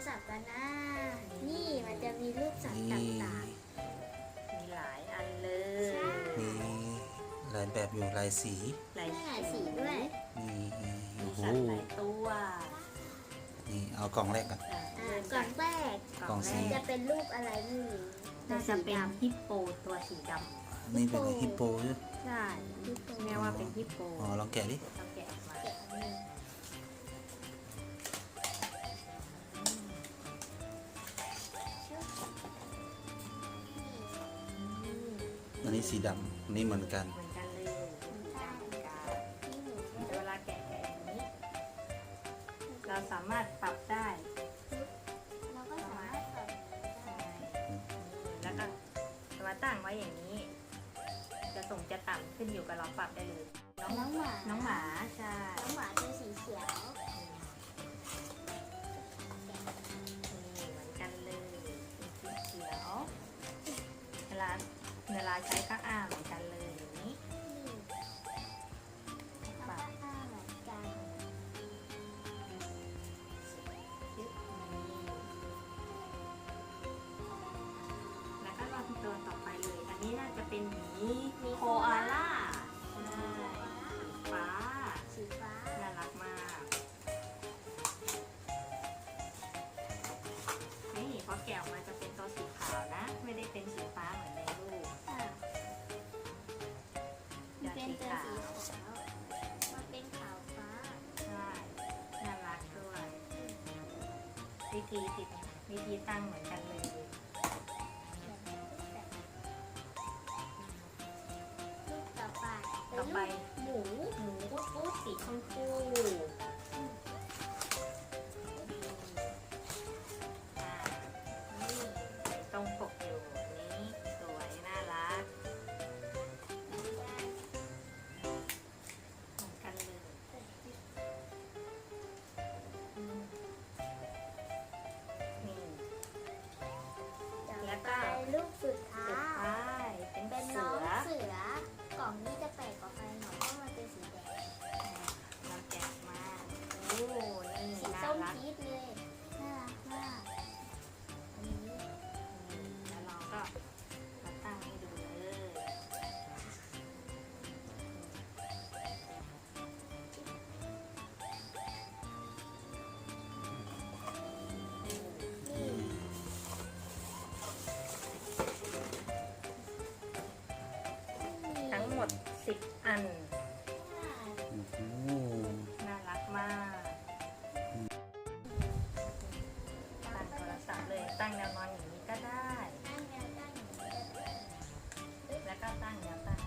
ศัพท์กันนะ นี่มันจะมีรูปสัตว์ต่างๆ มีหลายอันเล ใช่ ย มีหลายแบบอยู่หลายสี หลาย มีหลายสีด้วย นี่ มี โอ้โห สัตว์หลายตัว นี่เอากล่องแรกก่อน กล่องแรก กล่องสี จะเป็นรูปอะไรไม่รู้ น่าจะเป็นฮิปโปตัวสีด นี่เป็นฮิปโปใช่ไหม ำใช่แม่ว่าเป็นฮิปโป อ๋อลองแกะดิ เราแกะออกมา แกะอันนี้ อันนี้สีดำอันนี้เหมือนกัน เหมือนกันเลยเวลาแกะอย่างนี้ เราสามารถปรับได้ เราก็สามารถปรับได้ แล้วก็มาตั้งไว้อย่างนี้ จะสูงจะต่ำขึ้นอยู่กับเราปรับได้เลย น้องหมา น้องหมาใช่ น้องหมาตัวสีเขียว นี่เหมือนกันเลยเป็นสีเขียวเวลาใช้ก็เหมือนกันเลยอย่างนี้ นี่น้องหมาเหมือนกัน แล้วก็รอตัวต่อไปเลย อันนี้น่าจะเป็นหมีโคอาล่าใช่ฟ้า สีฟ้า น่ารักมากนี่พอแกะออกมาจะเป็นตัวสีขาวนะ ไม่ได้เป็นสีฟ้าเหมือนในรูป ค่ะมันเป็นตัวสีขาวมันเป็นขาวฟ้า ใช่น่ารักด้วย วิธีตั้งเหมือนกันเลย รูปต่อไป ต่อไป หมู หมูปุ๊ดสีชมพูนี่ตรงปกอยู่นี้สวยน่ารักเหมือนกันเลยนี่ แล้วก็รูปสุดท้า สุด ย ท้ายเป็น เป็น เสื น้อง อ เสือกล่องนี้จะแปลกกว่าใครหน่อยเพราะมันเป็นสีแดง เราแกะมาโอ้นี่ สี น่า ส้ม รัก พีชเลยน่ารักมากอันนี้ แล้วเราก็มาตั้งให้ดูเลย นี่ ทั้งหมด10 อัน โอ้โห น่ารักมาก ตั้งโทรศัพท์เลย ตั้งแนวนอนอย่างนี้ก็ได้ ตั้งแนวตั้งอย่างนี้ก็ได้ แล้วก็ตั้งแนวตั้ง